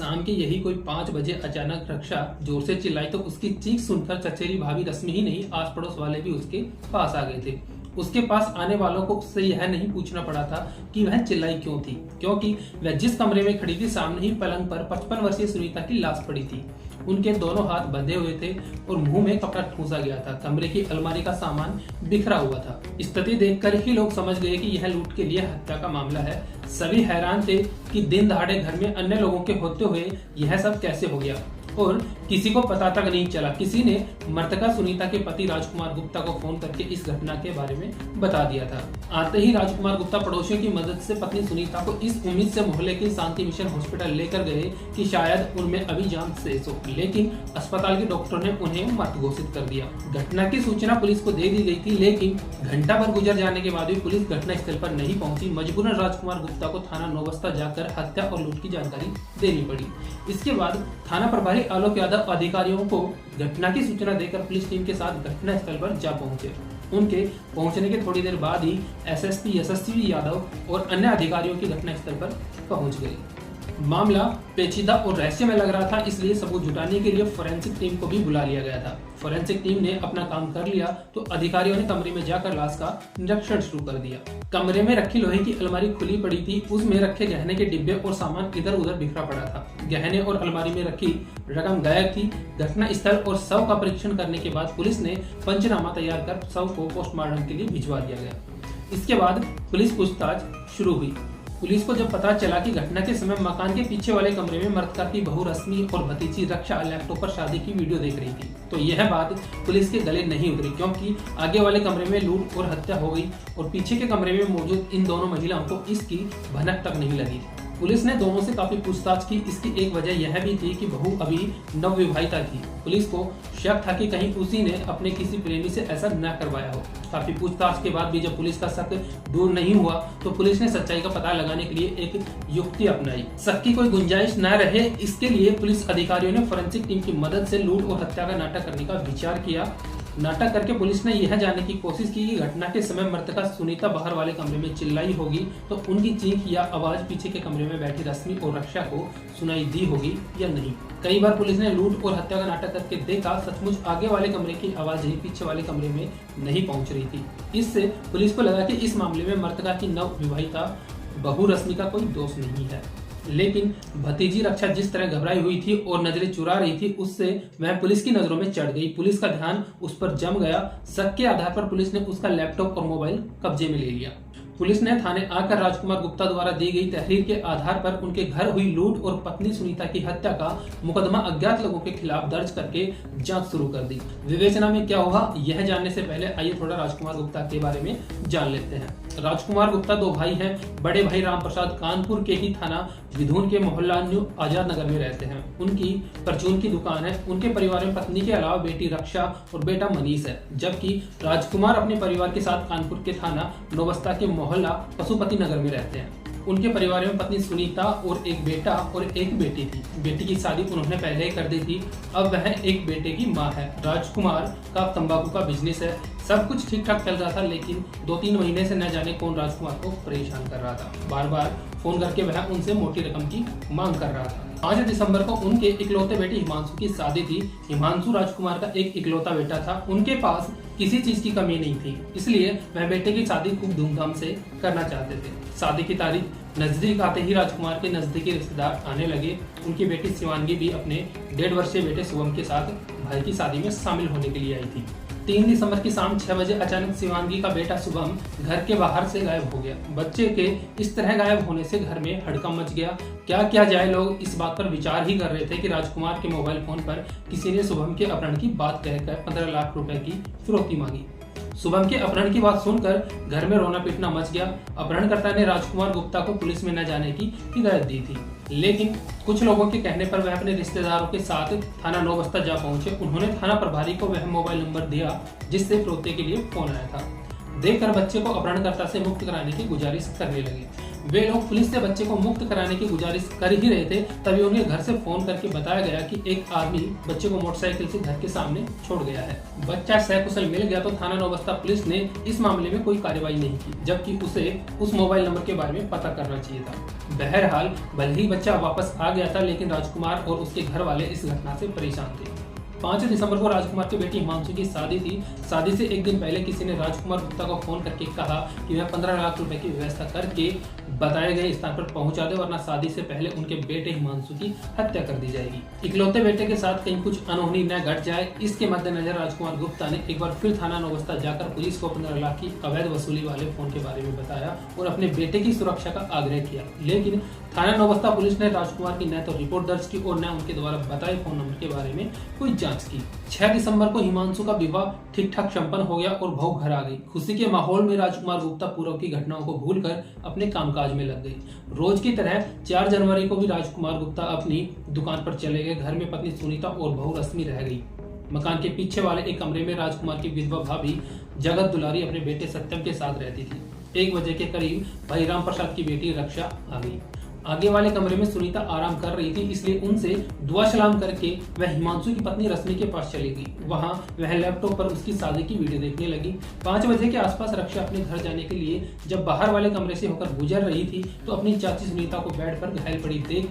शाम के यही कोई 5 बजे अचानक रक्षा जोर से चिल्लाई तो उसकी चीख सुनकर चचेरी भाभी रश्मि ही नहीं, आस पड़ोस वाले भी उसके पास आ गए थे। उसके पास आने वालों को उससे यह नहीं पूछना पड़ा था कि वह चिल्लाई क्यों थी, क्योंकि वह जिस कमरे में खड़ी थी सामने ही पलंग पर 55 वर्षीय सुनीता की लाश पड़ी थी। उनके दोनों हाथ बंधे हुए थे और मुंह में कपड़ा ठूंसा गया था। कमरे की अलमारी का सामान बिखरा हुआ था। स्थिति देखकर ही लोग समझ गए कि यह लूट के लिए हत्या का मामला है। सभी हैरान थे कि दिन दहाड़े घर में अन्य लोगों के होते हुए यह सब कैसे हो गया और किसी को पता तक नहीं चला। किसी ने मृतका सुनीता के पति राजकुमार गुप्ता को फोन करके इस घटना के बारे में बता दिया था। आते ही राजकुमार गुप्ता पड़ोसियों की मदद से पत्नी सुनीता को इस उम्मीद से मोहल्ले के शांति मिशन हॉस्पिटल लेकर गए कि शायद उनमें अभी जान शेष हो, लेकिन अस्पताल के डॉक्टर ने उन्हें मृत घोषित कर दिया। घटना की सूचना पुलिस को दे दी गई थी, लेकिन घंटा भर गुजर जाने के बाद भी पुलिस घटना स्थल पर नहीं पहुंची। मजबूरन राजकुमार गुप्ता को थाना नौबस्ता जाकर हत्या और लूट की जानकारी देनी पड़ी। इसके बाद थाना प्रभारी आलोक यादव अधिकारियों को घटना की सूचना देकर पुलिस टीम के साथ घटना स्थल पर जा पहुंचे। उनके पहुंचने के थोड़ी देर बाद ही एसएसपी यशस्वी यादव और अन्य अधिकारियों की घटना स्थल पर पहुंच गए। मामला पेचीदा और रहस्यमय लग रहा था, इसलिए सबूत जुटाने के लिए फोरेंसिक टीम को भी बुला लिया गया था। फोरेंसिक टीम ने अपना काम कर लिया तो अधिकारियों ने कमरे में जाकर लाश का निरीक्षण शुरू कर दिया। कमरे में रखी लोहे की अलमारी खुली पड़ी थी, उसमें रखे गहने के डिब्बे और सामान इधर उधर बिखरा पड़ा था। गहने और अलमारी में रखी रकम गायब थी। घटना स्थल और शव का परीक्षण करने के बाद पुलिस ने पंचनामा तैयार कर शव को पोस्टमार्टम के लिए भिजवा दिया गया। इसके बाद पुलिस पूछताछ शुरू हुई। पुलिस को जब पता चला कि घटना के समय मकान के पीछे वाले कमरे में मृतका की बहू रश्मि और भतीजी रक्षा लैपटॉप पर शादी की वीडियो देख रही थी, तो यह बात पुलिस के गले नहीं उतरी, क्योंकि आगे वाले कमरे में लूट और हत्या हो गई और पीछे के कमरे में मौजूद इन दोनों महिलाओं को इसकी भनक तक नहीं लगी। पुलिस ने दोनों से काफी पूछताछ की। इसकी एक वजह यह भी थी कि बहू अभी नवविवाहिता थी। पुलिस को शक था कि कहीं उसी ने अपने किसी प्रेमी से ऐसा न करवाया हो। काफी पूछताछ के बाद भी जब पुलिस का शक दूर नहीं हुआ तो पुलिस ने सच्चाई का पता लगाने के लिए एक युक्ति अपनाई। शक की कोई गुंजाइश न रहे, इसके लिए पुलिस अधिकारियों ने फोरेंसिक टीम की मदद से लूट और हत्या का नाटक करने का विचार किया। नाटक करके पुलिस ने यह जानने की कोशिश की कि घटना के समय मृतका सुनीता बाहर वाले कमरे में चिल्लाई होगी तो उनकी चीख या आवाज पीछे के कमरे में बैठी रश्मि और रक्षा को सुनाई दी होगी या नहीं। कई बार पुलिस ने लूट और हत्या का नाटक करके देखा, सचमुच आगे वाले कमरे की आवाज ही पीछे वाले कमरे में नहीं पहुंच रही थी। इससे पुलिस को लगा कि इस मामले में मृतका की नवविवाहिता बहू रश्मि का कोई दोष नहीं है। लेकिन भतीजी रक्षा जिस तरह घबराई हुई थी और नजरें चुरा रही थी, उससे वह पुलिस की नजरों में चढ़ गई। पुलिस का ध्यान उस पर जम गया। शक के आधार पर पुलिस ने उसका लैपटॉप और मोबाइल कब्जे में ले लिया। पुलिस ने थाने आकर राजकुमार गुप्ता द्वारा दी गई तहरीर के आधार पर उनके घर हुई लूट और पत्नी सुनीता की हत्या का मुकदमा अज्ञात लोगों के खिलाफ दर्ज करके जांच शुरू कर दी। विवेचना में क्या हुआ यह जानने से पहले आइए थोड़ा राजकुमार गुप्ता के बारे में जान लेते हैं। राजकुमार गुप्ता दो भाई हैं। बड़े भाई राम प्रसाद कानपुर के ही थाना विधून के मोहल्ला न्यू आजाद नगर में रहते हैं। उनकी परचून की दुकान है। उनके परिवार में पत्नी के अलावा बेटी रक्षा और बेटा मनीष है, जबकि राजकुमार अपने परिवार के साथ कानपुर के थाना नौबस्ता के मोहल्ला पशुपति नगर में रहते हैं। उनके परिवार में पत्नी सुनीता और एक बेटा और एक बेटी थी। बेटी की शादी उन्होंने पहले ही कर दी थी। अब वह एक बेटे की मां है। राजकुमार का तंबाकू का बिजनेस है। सब कुछ ठीक ठाक चल रहा था, लेकिन 2-3 महीने से न जाने कौन राजकुमार को परेशान कर रहा था। बार बार फोन करके वह उनसे मोटी रकम की मांग कर रहा था। 5 दिसंबर को उनके इकलौते बेटे हिमांशु की शादी थी। हिमांशु राजकुमार का एक इकलौता बेटा था। उनके पास किसी चीज की कमी नहीं थी, इसलिए वह बेटे की शादी खूब धूमधाम से करना चाहते थे। शादी की तारीख नजदीक आते ही राजकुमार के नजदीकी रिश्तेदार आने लगे। उनकी बेटी शिवांगी भी अपने 1.5 वर्षीय बेटे शुभम के साथ भाई की शादी में शामिल होने के लिए आई थी। 3 दिसंबर की शाम 6 बजे अचानक शिवांगी का बेटा शुभम घर के बाहर से गायब हो गया। बच्चे के इस तरह गायब होने से घर में हड़कंप मच गया। क्या किया जाए, लोग इस बात पर विचार ही कर रहे थे कि राजकुमार के मोबाइल फोन पर किसी ने शुभम के अपहरण की बात कहकर 15 लाख रुपए की फिरौती मांगी। शुभम के अपहरण की बात सुनकर घर में रोना पीटना मच गया। अपहरणकर्ता ने राजकुमार गुप्ता को पुलिस में न जाने की हिदायत दी थी, लेकिन कुछ लोगों के कहने पर वह अपने रिश्तेदारों के साथ थाना नौबस्ता जा पहुंचे। उन्होंने थाना प्रभारी को वह मोबाइल नंबर दिया जिससे फिरौती के लिए फोन आया था। देखकर बच्चे को अपहरणकर्ता से मुक्त कराने की गुजारिश करने लगे। वे लोग पुलिस से बच्चे को मुक्त कराने की गुजारिश कर ही रहे थे, तभी उन्हें घर से फोन करके बताया गया कि एक आदमी बच्चे को मोटरसाइकिल से घर के सामने छोड़ गया है। बच्चा सकुशल मिल गया तो थाना नौबस्ता पुलिस ने इस मामले में कोई कार्रवाई नहीं की, जबकि उसे उस मोबाइल नंबर के बारे में पता करना चाहिए था। बहरहाल भले ही बच्चा वापस आ गया था, लेकिन राजकुमार और उसके घर वाले इस घटना से परेशान थे। 5 दिसंबर को राजकुमार की बेटी हिमांशु की शादी थी। शादी से एक दिन पहले किसी ने राजकुमार गुप्ता को फोन करके कहा कि वह 15 लाख रुपए की व्यवस्था करके बताए गए स्थान पर पहुंचा दे, वरना शादी से पहले उनके बेटे हिमांशु की हत्या कर दी जाएगी। इकलौते बेटे के साथ कहीं कुछ अनहोनी न घट जाए, इसके मद्देनजर राजकुमार गुप्ता ने एक बार फिर थाना नौबस्ता जाकर पुलिस को 15 लाख की अवैध वसूली वाले फोन के बारे में बताया और अपने बेटे की सुरक्षा का आग्रह किया। लेकिन थाना नौबस्ता पुलिस ने राजकुमार की न तो रिपोर्ट दर्ज की और न उनके द्वारा बताए फोन नंबर के बारे में कोई जांच की। 6 दिसंबर को हिमांशु का विवाह ठीक ठाक संपन्न हो गया और बहू घर आ गई। खुशी के माहौल में राजकुमार गुप्ता पूर्व की घटनाओं को भूलकर अपने कामकाज में लग गए। रोज की तरह 4 जनवरी को भी राजकुमार गुप्ता अपनी दुकान पर चले गए। घर में पत्नी सुनीता और बहू रश्मि रह गई। मकान के पीछे वाले एक कमरे में राजकुमार की विधवा भाभी जगत दुलारी अपने बेटे सत्यम के साथ रहती थी। 1 बजे के करीब भाई राम प्रसाद की बेटी रक्षा आ गई। आगे वाले कमरे में सुनीता आराम कर रही थी, इसलिए उनसे दुआ सलाम करके वह हिमांशु की पत्नी रश्मि के पास चली गई। वहां वह लैपटॉप पर उसकी शादी की वीडियो देखने लगी। 5 बजे के आसपास रक्षा अपने घर जाने के लिए जब बाहर वाले कमरे से होकर गुजर रही थी तो अपनी चाची सुनीता को बेड पर घायल पड़ी देख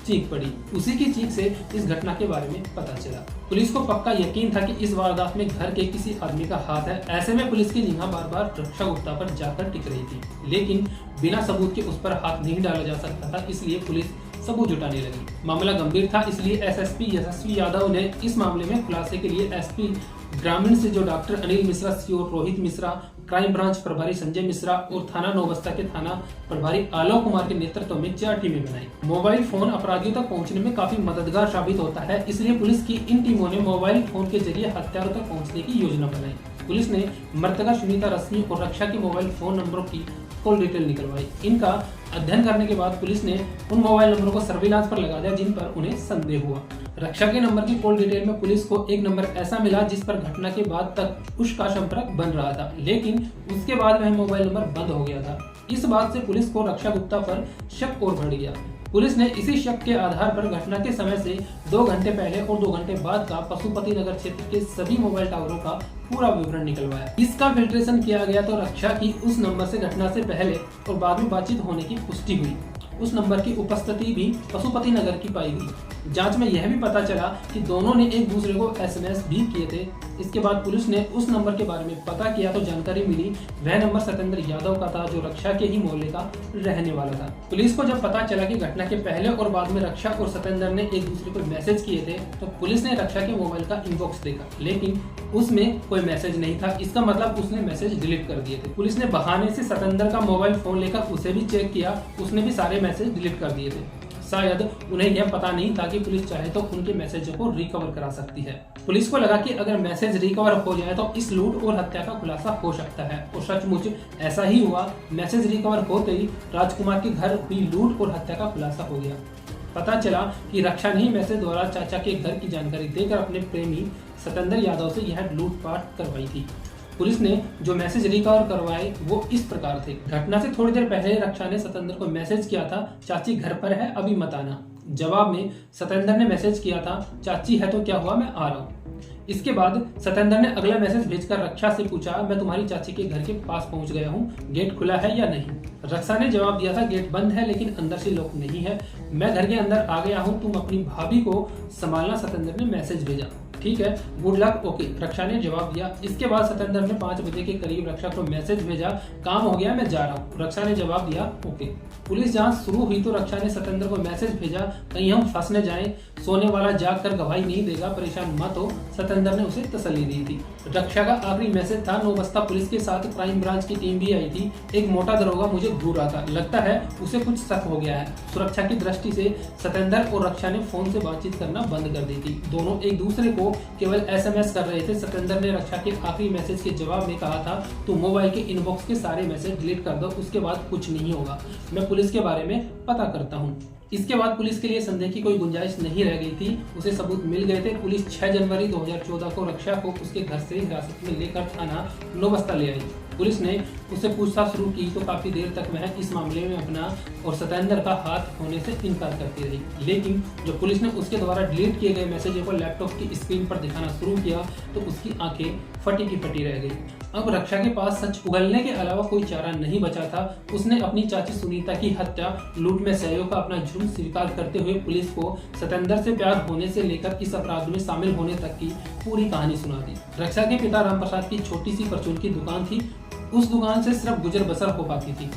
चीख पड़ी। उसी की चीख से इस घटना के बारे में पता चला। पुलिस को पक्का यकीन था कि इस वारदात में घर के किसी आदमी का हाथ है। ऐसे में पुलिस की निगाह बार बार रक्षा गुप्ता पर जाकर टिक रही थी, लेकिन बिना सबूत के उस पर हाथ नहीं डाला जा सकता था, इसलिए पुलिस सबूत जुटाने लगी। मामला गंभीर था, इसलिए एसएसपी यशस्वी यादव ने इस मामले में खुलासे के लिए एसपी ग्रामीण से जो doctor Anil Mishra, CO Rohit Mishra, crime branch प्रभारी संजय मिश्रा और थाना नौबस्ता के थाना प्रभारी आलोक कुमार के नेतृत्व में 4 टीमें बनाई। मोबाइल फोन अपराधियों तक पहुंचने में काफी मददगार साबित होता है, इसलिए पुलिस की इन टीमों ने मोबाइल फोन के जरिए हत्यारों तक पहुंचने की योजना बनाई। पुलिस ने मृतका सुनीता, रश्मि और रक्षा के मोबाइल फोन नंबरों की कॉल डिटेल निकलवाई। इनका अध्ययन करने के बाद पुलिस ने उन मोबाइल नंबरों को सर्विलांस पर लगा दिया जिन पर उन्हें संदेह हुआ। रक्षा के नंबर की कॉल डिटेल में पुलिस को एक नंबर ऐसा मिला जिस पर घटना के बाद तक उसका संपर्क बन रहा था, लेकिन उसके बाद वह मोबाइल नंबर बंद हो गया था। इस बात से पुलिस को रक्षा गुप्ता पर शक और बढ़ गया। पुलिस ने इसी शक के आधार पर घटना के समय से 2 घंटे पहले और 2 घंटे बाद का पशुपति नगर क्षेत्र के सभी मोबाइल टावरों का पूरा विवरण निकलवाया। इसका फिल्ट्रेशन किया गया तो रक्षा की उस नंबर से घटना से पहले और बाद में बातचीत होने की पुष्टि हुई। उस नंबर की उपस्थिति भी पशुपति नगर की पाई गई। जांच में यह भी पता चला कि दोनों ने एक दूसरे को एसएमएस भी किए थे। इसके बाद पुलिस ने उस नंबर के बारे में पता किया तो जानकारी मिली वह नंबर सत्येंद्र यादव का था, जो रक्षा के ही मोहल्ले का रहने वाला था। पुलिस को जब पता चला कि घटना के पहले और बाद में रक्षा और सत्येंद्र ने एक दूसरे को मैसेज किए थे, तो पुलिस ने रक्षा के मोबाइल का इनबॉक्स देखा, लेकिन उसमें कोई मैसेज नहीं था। इसका मतलब उसने मैसेज डिलीट कर दिए थे। पुलिस ने बहाने से सत्येंद्र का मोबाइल फोन लेकर उसे भी चेक किया, उसने भी सारे मैसेज डिलीट कर दिए थे। शायद उन्हें यह पता नहीं था कि पुलिस चाहे तो उनके मैसेजों को रिकवर करा सकती है। पुलिस को लगा कि अगर मैसेज रिकवर हो जाए तो इस लूट और हत्या का खुलासा हो सकता है, और सचमुच ऐसा ही हुआ। मैसेज रिकवर होते ही राजकुमार के घर हुई लूट और हत्या का खुलासा हो गया। पता चला कि रक्षा ने ही मैसेज द्वारा चाचा के घर की जानकारी देकर अपने प्रेमी सत्येंद्र यादव से यह लूटपाट करवाई थी। पुलिस ने जो मैसेज रिकवर करवाए वो इस प्रकार थे। घटना से थोड़ी देर पहले रक्षा ने सत्येंद्र को मैसेज किया था, चाची घर पर है, अभी मत आना। जवाब में सत्येंद्र ने मैसेज किया था, चाची है तो क्या हुआ, मैं आ रहा हूँ। इसके बाद सत्येंद्र ने अगला मैसेज भेजकर रक्षा से पूछा, मैं तुम्हारी चाची के घर के पास पहुंच गया हूँ, गेट खुला है या नहीं। रक्षा ने जवाब दिया था, गेट बंद है लेकिन अंदर से लॉक नहीं है, मैं घर के अंदर आ गया हूँ, तुम अपनी भाभी को संभालना। सत्येंद्र ने मैसेज भेजा, ठीक है, गुड लक, ओके, रक्षा ने जवाब दिया। इसके बाद सत्येंद्र ने 5 बजे के करीब रक्षा को मैसेज भेजा, काम हो गया, मैं जा रहा हूँ। रक्षा ने जवाब दिया, ओके। पुलिस जांच शुरू हुई तो रक्षा ने सत्येंद्र को मैसेज भेजा, कहीं हम फंस न जाएं, सोने वाला जाग कर गवाही नहीं देगा, परेशान मत हो। सत्येंद्र ने उसे तसल्ली दी थी। रक्षा का आखिरी मैसेज था, नौबस्ता पुलिस के साथ क्राइम ब्रांच की टीम भी आई थी, एक मोटा दरोगा मुझे घूर रहा था, लगता है उसे कुछ शक हो गया है। सुरक्षा की दृष्टि से सत्येंद्र और रक्षा ने फोन से बातचीत करना बंद कर दी थी। दोनों एक दूसरे को केवल एसएमएस कर रहे थे। सत्येंद्र ने रक्षा के आखिरी मैसेज के जवाब में कहा था, तू मोबाइल के इनबॉक्स के सारे मैसेज डिलीट कर दो, उसके बाद कुछ नहीं होगा, मैं पुलिस के बारे में पता करता हूँ। इसके बाद पुलिस के लिए संदेह की कोई गुंजाइश नहीं रह गई थी, उसे सबूत मिल गए थे। पुलिस 6 जनवरी 2014 को रक्षा को उसके घर से हिरासत में लेकर थाना नौबस्ता ले आई। पुलिस ने उससे पूछताछ शुरू की तो काफी देर तक वह इस मामले में अपना और सतेंद्र का हाथ होने से इनकार करती रही। लेकिन जब पुलिस ने उसके द्वारा डिलीट किए गए मैसेजों को लैपटॉप की स्क्रीन पर दिखाना शुरू किया तो उसकी आंखें फटी की फटी रह गई। अब रक्षा के पास सच उगलने के अलावा कोई चारा नहीं बचा था। उसने अपनी चाची सुनीता की हत्या, लूट में सहयोग का अपना जुर्म स्वीकार करते हुए पुलिस को सतेंद्र से प्यार होने से लेकर इस अपराध में शामिल होने तक की पूरी कहानी सुना दी। रक्षा के पिता रामप्रसाद की छोटी सी परचून की दुकान थी। उस दुकान से सिर्फ गुजर बसर हो पाती थी।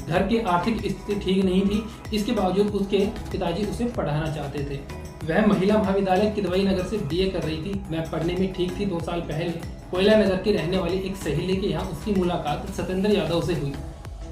घर की आर्थिक स्थिति ठीक नहीं थी। इसके बावजूद उसके पिताजी उसे पढ़ाना चाहते थे। वह महिला महाविद्यालय किदवई नगर से बीए कर रही थी। वह पढ़ने में ठीक थी। 2 साल पहले कोयला नगर की रहने वाली एक सहेली के यहाँ उसकी मुलाकात सतेंद्र यादव से हुई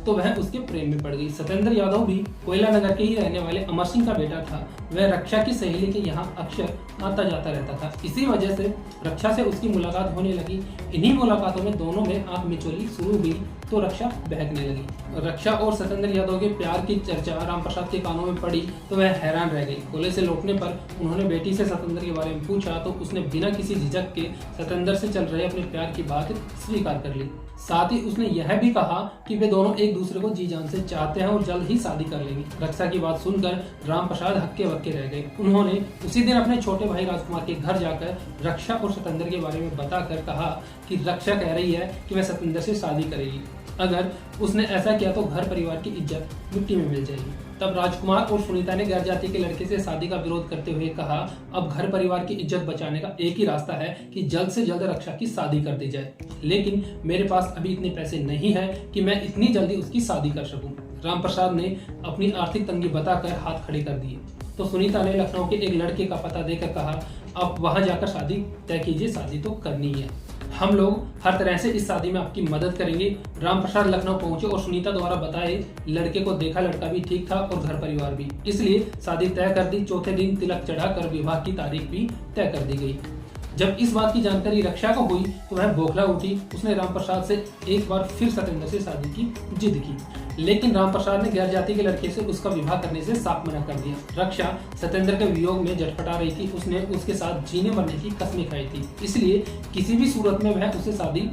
तो वह उसके प्रेम में पड़ गई। सतेंद्र यादव भी कोयला नगर के ही रहने वाले अमर सिंह का बेटा था। वह रक्षा की सहेली के यहाँ अक्सर आता जाता रहता था। इसी वजह से रक्षा से उसकी मुलाकात होने लगी। इन्हीं मुलाकातों में दोनों में आंख मिचौली शुरू हुई तो रक्षा बहकने लगी। रक्षा और सतेंद्र यादव के प्यार की चर्चा रामप्रसाद के कानों में पड़ी तो वह हैरान रह गई। कॉलेज से लौटने पर उन्होंने बेटी से सतेंद्र के बारे में पूछा तो उसने बिना किसी झिझक के सतेंद्र से चल रहे अपने प्यार की बात स्वीकार कर ली। साथ ही उसने यह भी कहा कि वे दोनों एक दूसरे को जी जान से चाहते हैं और जल्द ही शादी कर लेंगे। रक्षा की बात सुनकर रामप्रसाद हक्के बक्के रह गए। उन्होंने उसी दिन अपने छोटे भाई राजकुमार के घर जाकर रक्षा और सतेंद्र के बारे में बताकर कहा कि रक्षा कह रही है कि वह सतेंद्र से शादी करेगी। अगर उसने ऐसा किया तो घर परिवार की इज्जत मिट्टी में मिल जाएगी। तब राजकुमार और सुनीता ने गैर जाति के लड़के से शादी का विरोध करते हुए कहा, अब घर परिवार की इज्जत बचाने का एक ही रास्ता है कि जल्द से जल्द रक्षा की शादी कर दी जाए। लेकिन मेरे पास अभी इतने पैसे नहीं है कि मैं इतनी जल्दी उसकी शादी कर सकूं। रामप्रसाद ने अपनी आर्थिक तंगी बताकर हाथ खड़े कर दिए तो सुनीता ने लखनऊ के एक लड़के का पता देकर कहा, अब वहां जाकर शादी तय कीजिए, शादी तो करनी है। हम लोग हर तरह से इस शादी में आपकी मदद करेंगे। रामप्रसाद लखनऊ पहुंचे और सुनीता द्वारा बताए लड़के को देखा, लड़का भी ठीक था और घर परिवार भी, इसलिए शादी तय कर दी। चौथे दिन तिलक चढ़ाकर विवाह की तारीख भी तय कर दी गई। जब इस बात की जानकारी रक्षा को हुई तो वह बौखला उठी। उसने रामप्रसाद से एक बार फिर सतेंद्र से शादी की जिद की, लेकिन रामप्रसाद ने गैर जाति के लड़के से उसका विवाह करने से साफ मना कर दिया। रक्षा सतेंद्र के वियोग में झटपटा रही थी। उसने उसके साथ जीने मरने की कसमें खाई थी, इसलिए किसी भी सूरत में वह उससे शादी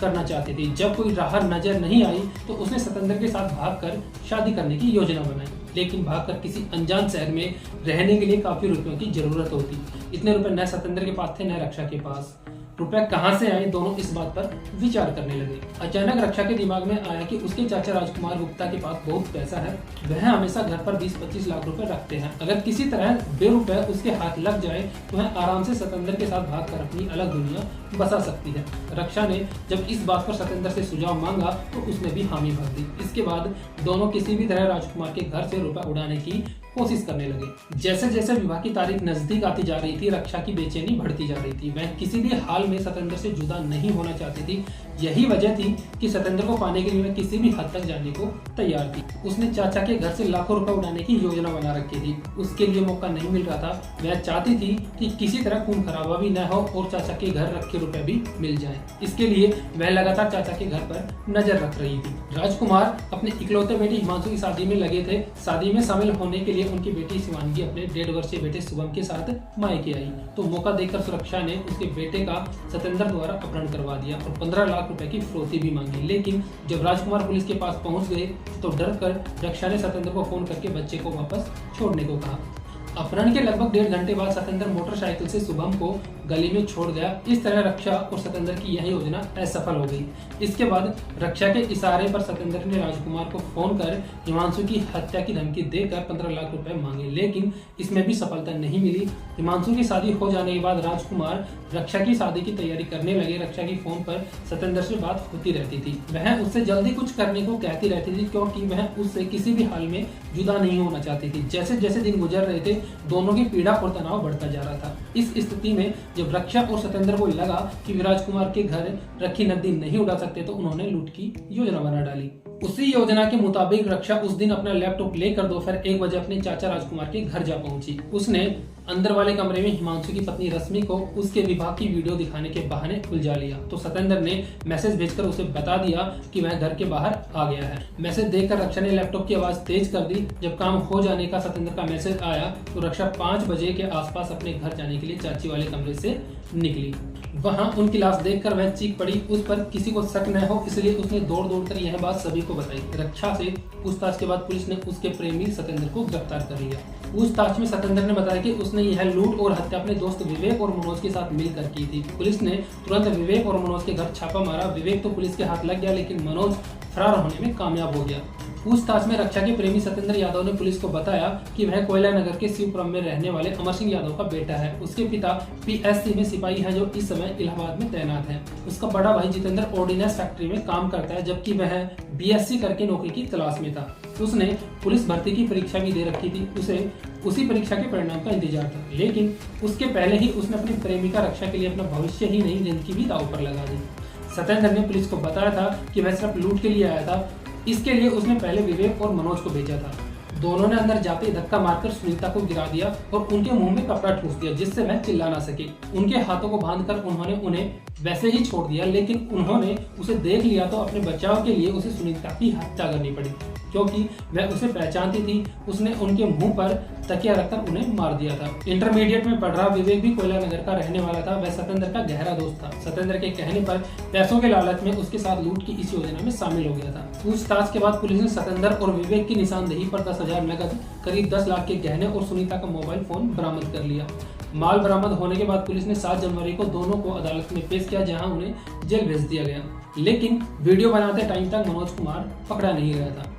करना चाहती थी। जब कोई राह नजर नहीं आई तो उसने सतेंद्र के साथ भागकर शादी करने की योजना बनाई। लेकिन भागकर किसी अनजान शहर में रहने के लिए काफी रुपयों की जरूरत होती। इतने रुपए न सतेंद्र के पास थे न रक्षा के पास। रुपए कहां से आए, दोनों इस बात पर विचार करने लगे। अचानक रक्षा के दिमाग में आया कि उसके चाचा राजकुमार गुप्ता के पास बहुत पैसा है। वह हमेशा घर पर 20-25 लाख रुपए रखते हैं। अगर किसी तरह वे रुपए उसके हाथ लग जाए तो वह आराम से सतेंद्र के साथ भागकर अपनी अलग दुनिया बसा सकती है। रक्षा ने जब इस बात पर सतेंद्र से सुझाव मांगा तो उसने भी हामी भर दी। इसके बाद दोनों किसी भी तरह राजकुमार के घर से रुपए उड़ाने की कोशिश करने लगे। जैसे जैसे विवाह की तारीख नजदीक आती जा रही थी, रक्षा की बेचैनी बढ़ती जा रही थी। वह किसी भी हाल में सतेंद्र से जुदा नहीं होना चाहती थी। यही वजह थी कि सतेंद्र को पाने के लिए वह किसी भी हद तक जाने को तैयार थी। उसने चाचा के घर से लाखों रुपए उड़ाने की योजना बना रखी थी। उसके लिए मौका नहीं मिल रहा था। वह चाहती थी कि किसी तरह खून खराबा भी न हो और चाचा के घर रखे रुपए भी मिल जाएं। इसके लिए वह लगातार चाचा के घर पर नजर रख रही थी। राजकुमार अपने इकलौते बेटे हिमांशु की शादी में लगे थे। शादी में शामिल होने के लिए उनकी बेटी शिवांगी अपने 1.5 वर्षीय बेटे शुभम के साथ मायके आई तो मौका देखकर सुरक्षा ने उसके बेटे का सतेंद्र द्वारा अपहरण करवा दिया और 15 लाख रुपए की फिरौती भी मांगी। लेकिन जब राजकुमार पुलिस के पास पहुंच गए तो डरकर रक्षा ने सतेंद्र को फोन करके बच्चे को वापस छोड़ने को कहा। अपहरण के लगभग 1.5 घंटे बाद सतेंद्र मोटरसाइकिल से शुभम को गली में छोड़ गया। इस तरह रक्षा और सतेंद्र की यह योजना असफल हो गई। इसके बाद रक्षा के इशारे पर सतेंद्र ने राजकुमार को फोन कर हिमांशु की हत्या की धमकी देकर 15 लाख रुपए मांगे, लेकिन इसमें भी सफलता नहीं मिली। हिमांशु की शादी हो जाने के बाद राजकुमार रक्षा की शादी की तैयारी करने लगे। रक्षा की फोन पर सतेंद्र से बात होती रहती थी। वह उससे जल्दी कुछ करने को कहती रहती थी क्योंकि वह उससे किसी भी हाल में जुदा नहीं होना चाहती थी। जैसे जैसे दिन गुजर रहे थे दोनों की पीड़ा और तनाव बढ़ता जा रहा था। इस स्थिति में जब रक्षा और सतेंद्र को लगा कि राजकुमार के घर रखी नकदी नहीं उड़ा सकते तो उन्होंने लूट की योजना बना डाली। उसी योजना के मुताबिक रक्षा उस दिन अपना लैपटॉप लेकर दोपहर 1 बजे अपने चाचा राजकुमार के घर जा पहुंची। उसने अंदर वाले कमरे में हिमांशु की पत्नी रश्मि को उसके विवाह की वीडियो दिखाने के बहाने उलझा लिया तो सतेंद्र ने मैसेज भेजकर उसे बता दिया कि वह घर के बाहर आ गया है। मैसेज देखकर रक्षा ने लैपटॉप की आवाज तेज कर दी। जब काम हो जाने का सतेंद्र का मैसेज आया तो रक्षा 5 बजे के आसपास अपने घर जाने के लिए चाची वाले कमरे से निकली। वहां उनकी लाश देखकर वह चीख पड़ी। उस पर किसी को शक न हो इसलिए उसने दौड़ दौड़ कर यह बात सभी को बताई। रक्षा से पूछताछ के बाद पुलिस ने उसके प्रेमी सतेंद्र को गिरफ्तार कर लिया। पूछताछ में सतेंद्र ने बताया कि उसने यह लूट और हत्या अपने दोस्त विवेक और मनोज के साथ मिलकर की थी। पुलिस ने तुरंत विवेक और मनोज के घर छापा मारा। विवेक तो पुलिस के हाथ लग गया, लेकिन मनोज फरार होने में कामयाब हो गया। पूछताछ में रक्षा के प्रेमी सतेंद्र यादव ने पुलिस को बताया कि वह कोयला नगर के शिवपुरम में रहने वाले अमर सिंह यादव का बेटा है। उसके पिता पीएससी में सिपाही है, जो इस समय इलाहाबाद में तैनात है। उसका बड़ा भाई जितेंद्र ऑर्डिनेंस फैक्ट्री में काम करता है, जबकि वह बीएससी करके नौकरी की तलाश में था। उसने पुलिस भर्ती की परीक्षा भी दे रखी थी। उसे उसी परीक्षा के परिणाम का इंतजार था, लेकिन उसके पहले ही उसने अपनी प्रेमिका रक्षा के लिए अपना भविष्य ही नहीं, जिंदगी भी दांव पर लगा दी। सतेंद्र ने पुलिस को बताया था कि वह सिर्फ लूट के लिए आया था। इसके लिए उसने पहले विवेक और मनोज को भेजा था। दोनों ने अंदर जाते ही धक्का मारकर सुनीता को गिरा दिया और उनके मुंह में कपड़ा ठूस दिया, जिससे वह चिल्ला ना सके। उनके हाथों को बांधकर उन्होंने उन्हें वैसे ही छोड़ दिया, लेकिन उन्होंने उसे देख लिया तो अपने बचाव के लिए उसे सुनीता की हत्या करनी पड़ी, क्योंकि वह उसे पहचानती थी। उसने उनके मुंह पर तकिया रखकर उन्हें मार दिया था। इंटरमीडिएट में पढ़ रहा विवेक भी कोयला नगर का रहने वाला था। वह सतेंद्र का गहरा दोस्त था। सतेंद्र के कहने पर पैसों के लालच में उसके साथ लूट की इस योजना में शामिल हो गया था। पूछताछ के बाद पुलिस ने सतेंद्र और विवेक की निशानदेही पर 10,000 नकद, करीब 10 लाख के गहने और सुनीता का मोबाइल फोन बरामद कर लिया। माल बरामद होने के बाद पुलिस ने 7 जनवरी को दोनों को अदालत में पेश किया, जहां उन्हें जेल भेज दिया गया। लेकिन वीडियो बनाते टाइम तक मनोज कुमार पकड़ा नहीं गया था।